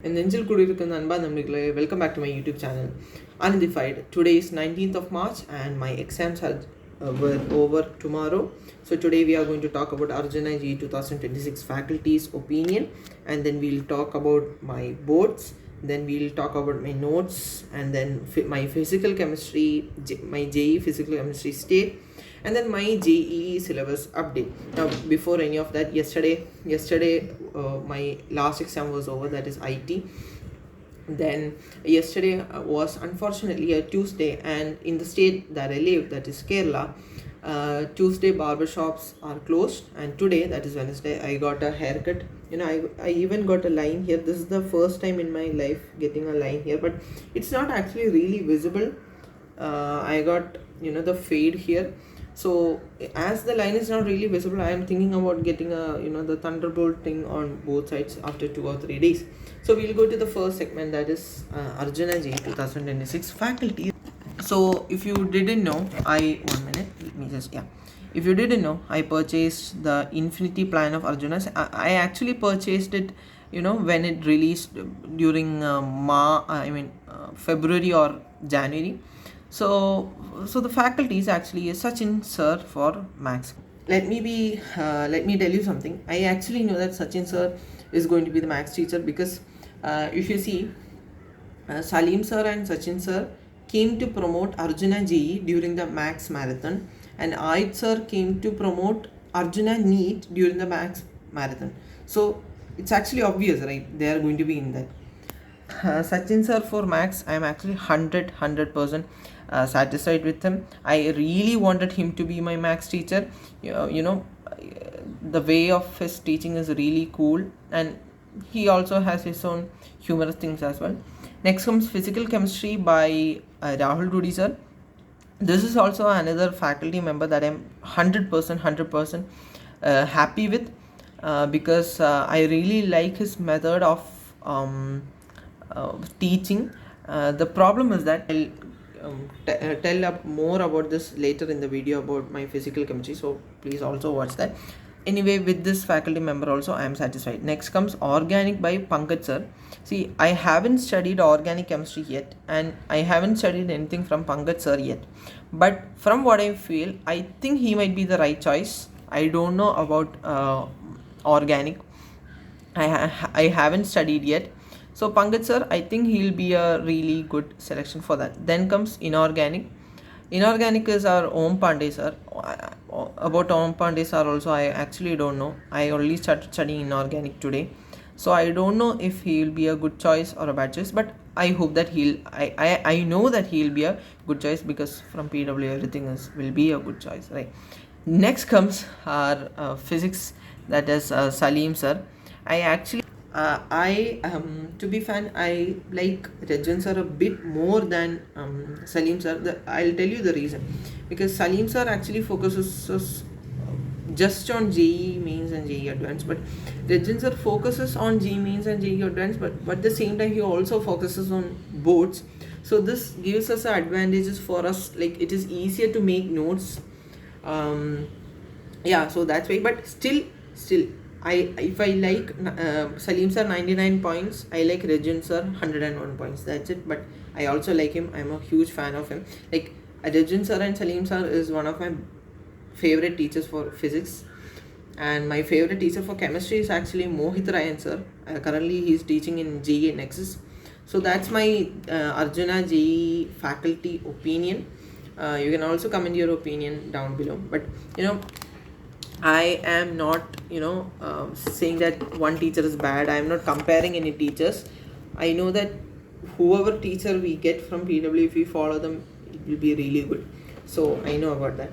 Welcome back to my YouTube channel. Unidentified. Today is 19th of March and my exams were over tomorrow. So today we are going to talk about Arjuna JEE 2026 faculty's opinion, and then we'll talk about my boards, then we'll talk about my notes, and then my physical chemistry, my JEE physical chemistry state, and then my JEE syllabus update. Now before any of that, yesterday my last exam was over, that is IT. Then yesterday was unfortunately a Tuesday, and in the state that I live, that is Kerala, Tuesday barbershops are closed, and today, that is Wednesday, I got a haircut. I even got a line here. This is the first time in my life getting a line here, but it's not actually really visible. I got the fade here. So as the line is not really visible, I am thinking about getting a the thunderbolt thing on both sides after 2 or 3 days. So we'll go to the first segment, that is Arjuna JEE 2026 faculty. So if you didn't know, if you didn't know, I purchased the Infinity plan of Arjuna's. I actually purchased it when it released during February or January. So the faculty is actually Sachin sir for Max. Let me tell you something. I actually know that Sachin sir is going to be the Max teacher because if you see, Salim sir and Sachin sir came to promote Arjuna JEE during the Max marathon, and IIT sir came to promote Arjuna NEET during the Max marathon. So it's actually obvious, right? They are going to be in that. Sachin sir for Max, I am actually 100% satisfied with him. I really wanted him to be my Max teacher. The way of his teaching is really cool, and he also has his own humorous things as well. Next comes physical chemistry by Rahul Rudi sir. This is also another faculty member that I'm 100% happy with because I really like his method of teaching. The problem is that I'll tell more about this later in the video about my physical chemistry, so please also watch that. Anyway, with this faculty member also I am satisfied. Next comes organic by Pankaj sir. See, I haven't studied organic chemistry yet, and I haven't studied anything from Pankaj sir yet, but from what I feel, I think he might be the right choice. I don't know about organic. I haven't studied yet. So Pankaj sir, I think he'll be a really good selection for that. Then comes inorganic. Inorganic is our Om Pandey sir. About Om Pandey sir also, I actually don't know. I only started studying inorganic today, so I don't know if he'll be a good choice or a bad choice, but I hope that I know that he'll be a good choice, because from PW everything will be a good choice, right? Next comes our physics, that is Salim sir. To be fan, I like Rajan sir a bit more than Salim sir. I'll tell you the reason. Because Salim sir actually focuses just on JEE mains and JEE advanced, but Rajan sir focuses on JEE mains and JEE advanced, but at the same time he also focuses on boards. So this gives us advantages for us, like it is easier to make notes. So that's why. But still, if I like Salim sir 99 points, I like Rajan sir 101 points. That's it. But I also like him. I'm a huge fan of him. Like Arjuna sir and Salim sir is one of my favorite teachers for physics, and my favorite teacher for chemistry is actually Mohit Ryan sir. Currently he is teaching in JEE Nexus. So that's my Arjuna JEE faculty opinion. You can also comment your opinion down below, but I am not saying that one teacher is bad. I am not comparing any teachers. I know that whoever teacher we get from PW, if we follow them, it will be really good. So I know about that.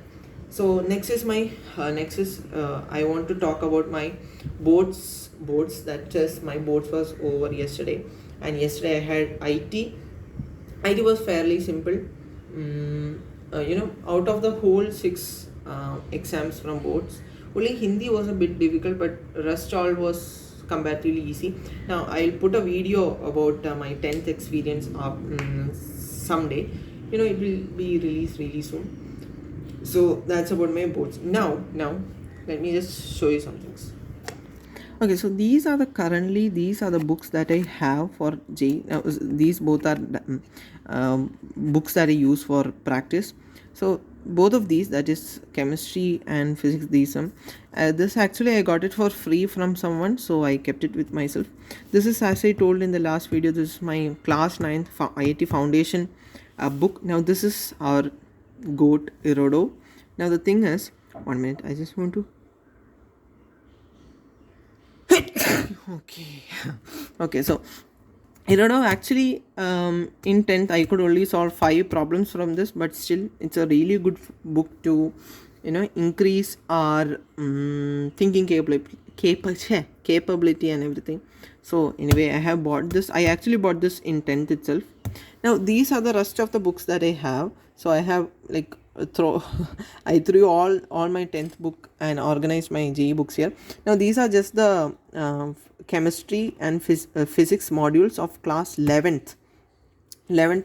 So next is I want to talk about my boards. That is, my boards was over yesterday, and yesterday I had IT. IT was fairly simple. Out of the whole 6 exams from boards, only Hindi was a bit difficult, but rest all was comparatively easy. Now I'll put a video about my 10th experience up someday. It will be released really soon. So that's about my boards. Now let me just show you some things. Okay, so these are the books that I have for JEE. Now, these both are books that I use for practice. So both of these, that is chemistry and physics, this actually I got it for free from someone, so I kept it with myself. This is, as I told in the last video, this is my class 9th IIT Foundation book. Now this is our goat Irodo. Now the thing is, 1 minute, I just want to okay. Okay, so actually, in 10th I could only solve 5 problems from this, but still it's a really good book to increase our thinking capability and everything. So anyway, I actually bought this in 10th itself. Now these are the rest of the books that I have. So I have like I threw all my 10th book and organized my JEE books here. Now these are just the chemistry and physics modules of class 11th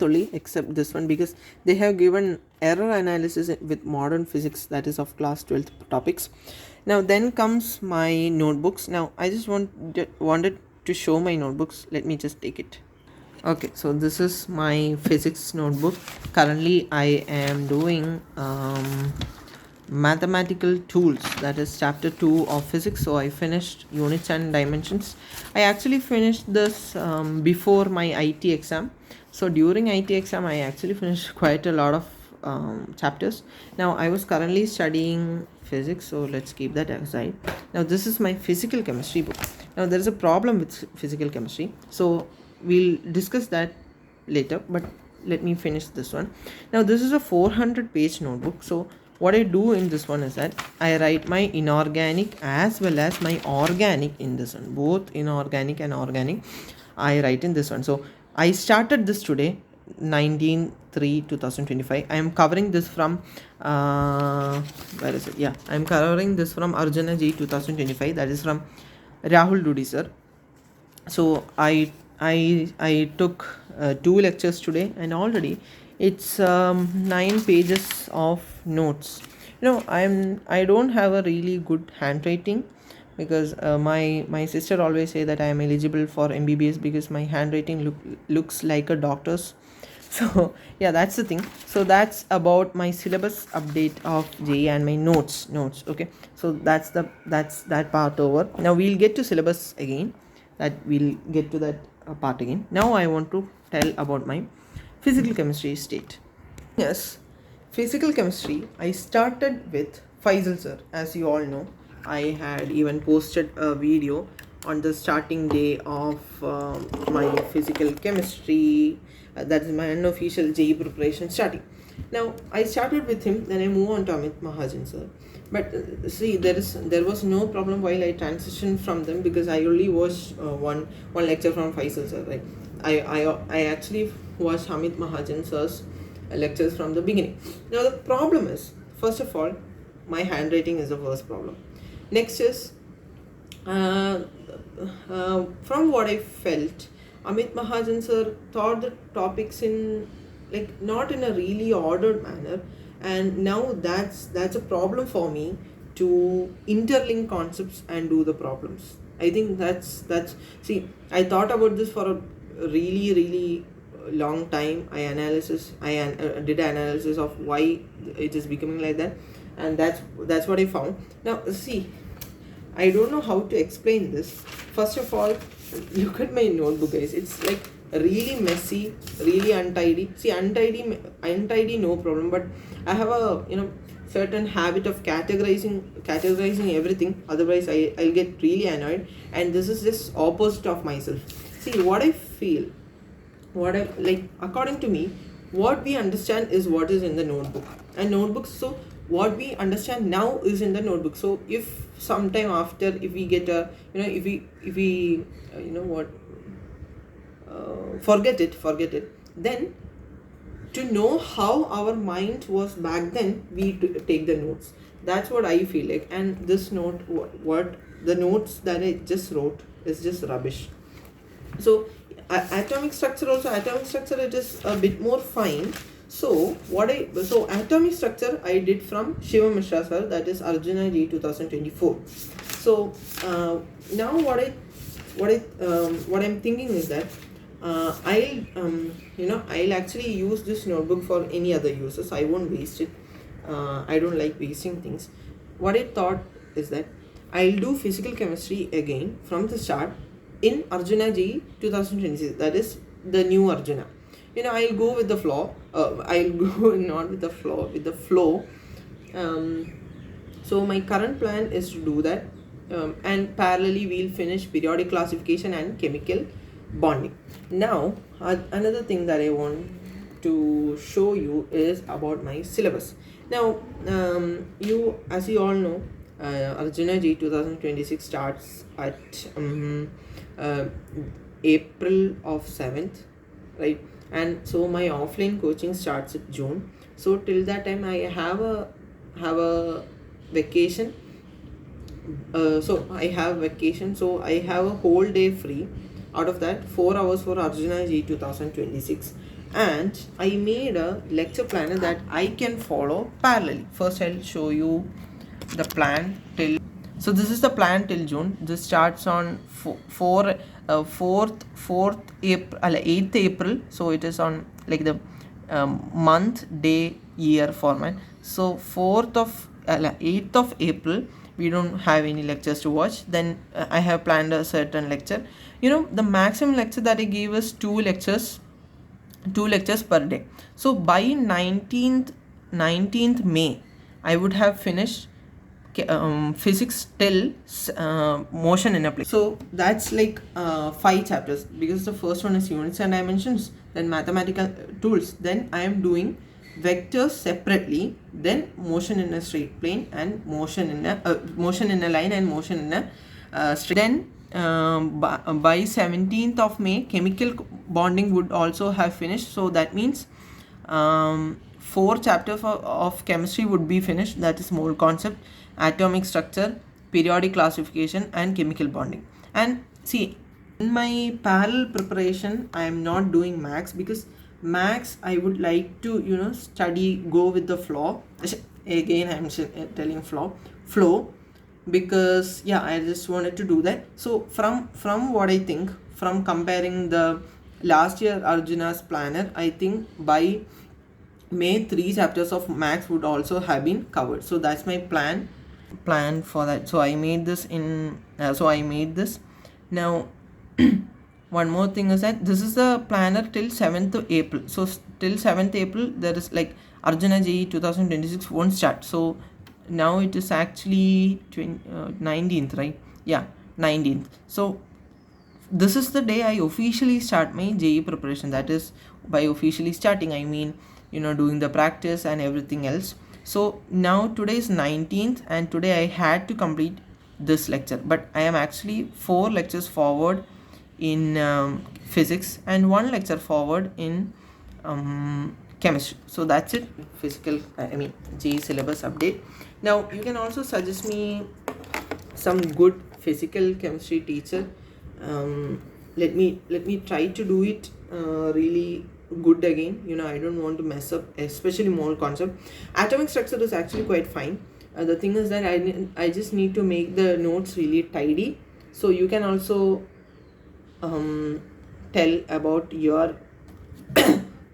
only, except this one, because they have given error analysis with modern physics, that is of class 12th topics. Now then comes my notebooks. Now I just wanted to show my notebooks. Let me just take it. Okay, so this is my physics notebook. Currently I am doing mathematical tools, that is chapter 2 of physics. So I finished units and dimensions. I actually finished this before my IT exam. So during IT exam I actually finished quite a lot of chapters. Now I was currently studying physics, so let's keep that aside. Now this is my physical chemistry book. Now there is a problem with physical chemistry, so we'll discuss that later, but let me finish this one. Now this is a 400-page notebook. So what I do in this one is that I write my inorganic as well as my organic in this one. Both inorganic and organic I write in this one. So I started this today, 19/3/2025. I am covering this from where is it? Yeah, I am covering this from Arjuna JEE 2025. That is from Rahul Dudi sir. So I took 2 lectures today, and already it's 9 pages of notes. I don't have a really good handwriting, because my sister always say that I am eligible for MBBS because my handwriting looks like a doctor's. So yeah, that's the thing. So that's about my syllabus update of JEE and my notes. Okay, so that's that part over. Now we'll get to syllabus again. We'll get to that part again. Now I want to tell about my physical chemistry state. Yes, physical chemistry, I started with Faisal sir. As you all know, I had even posted a video on the starting day of my physical chemistry. That is my unofficial JEE preparation starting. Now I started with him, then I move on to Amit Mahajan sir. But see, there was no problem while I transitioned from them, because I only watched one lecture from Faisal sir. Right, I actually watched Amit Mahajan sir's lectures from the beginning. Now the problem is, first of all, my handwriting is the first problem. Next is, from what I felt, Amit Mahajan sir taught the topics in not in a really ordered manner, and now that's a problem for me to interlink concepts and do the problems. I think that's see, I thought about this for a really long time. I did analysis of why it is becoming like that, and that's what I found. Now see, I don't know how to explain this. First of all, look at my notebook, guys. It's like really messy, really untidy. See, untidy no problem, but I have a certain habit of categorizing everything. Otherwise I'll get really annoyed, and this is just opposite of myself. See, what I feel, what I like, according to me, what we understand is what is in the notebook and notebooks. So what we understand now is in the notebook. So if sometime after, if we get a if we forget it, then to know how our mind was back then, we take the notes. That's what I feel like. And this note, what the notes that I just wrote is just rubbish. So atomic structure, it is a bit more fine. So atomic structure I did from Shiva Mishra sir, that is Arjuna JEE 2024. So now what I'm thinking is that I'll actually use this notebook for any other uses. I won't waste it. I don't like wasting things. What I thought is that I'll do physical chemistry again from the start in Arjuna JEE 2026. That is the new Arjuna. I'll go with the flow. I'll go not with the flow, with the flow. So my current plan is to do that, and parallelly we'll finish periodic classification and chemical bonding. Now another thing that I want to show you is about my syllabus. Now as you all know, Arjuna JEE 2026 starts at April of 7th, right? And so my offline coaching starts at June. So till that time I have a vacation. So I have vacation, so I have a whole day free. Out of that, 4 hours for Arjuna JEE 2026, and I made a lecture planner that I can follow parallelly. First I'll show you the plan till, so this is the plan till June. This starts on 4th April, 8th April. So it is on like the month, day, year format. So 8th of April we don't have any lectures to watch. Then I have planned a certain lecture. The maximum lecture that I gave is two lectures per day. So by 19th May I would have finished physics till motion in a plane. So that's like 5 chapters, because the first one is units and dimensions, then mathematical tools, then I am doing vectors separately, then motion in a straight plane and motion in a line and motion in a straight. Then by 17th of May chemical bonding would also have finished. So that means 4 chapters of chemistry would be finished. That is mole concept, atomic structure, periodic classification and chemical bonding. And see, in my parallel preparation I am not doing max, because max I would like to go with the flow. Again I'm telling flow, because I just wanted to do that. So from what I think, from comparing the last year Arjuna's planner, I think by May 3 chapters of max would also have been covered. So that's my plan for that. So I made this now. One more thing is that this is the planner till 7th April. So till 7th April there is like Arjuna JEE 2026 won't start. So now it is actually 19th, right? 19th. So this is the day I officially start my JEE preparation. That is, by officially starting I mean doing the practice and everything else. So now today is 19th and today I had to complete this lecture, but I am actually 4 lectures forward in physics and 1 lecture forward in chemistry. So that's it, JEE syllabus update. Now you can also suggest me some good physical chemistry teacher. Let me try to do it really good again. I don't want to mess up, especially mole concept. Atomic structure is actually quite fine. The thing is that I just need to make the notes really tidy. So you can also tell about your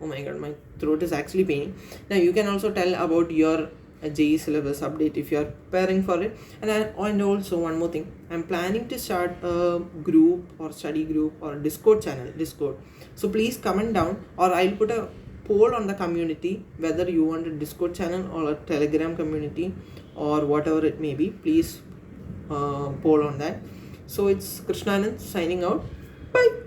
oh my god, my throat is actually paining. Now you can also tell about your JEE syllabus update if you are preparing for it. And also one more thing, I'm planning to start a group or study group or Discord channel. So please comment down, or I'll put a poll on the community whether you want a Discord channel or a Telegram community or whatever it may be. Please poll on that. So it's Krishnanand signing out. Bye.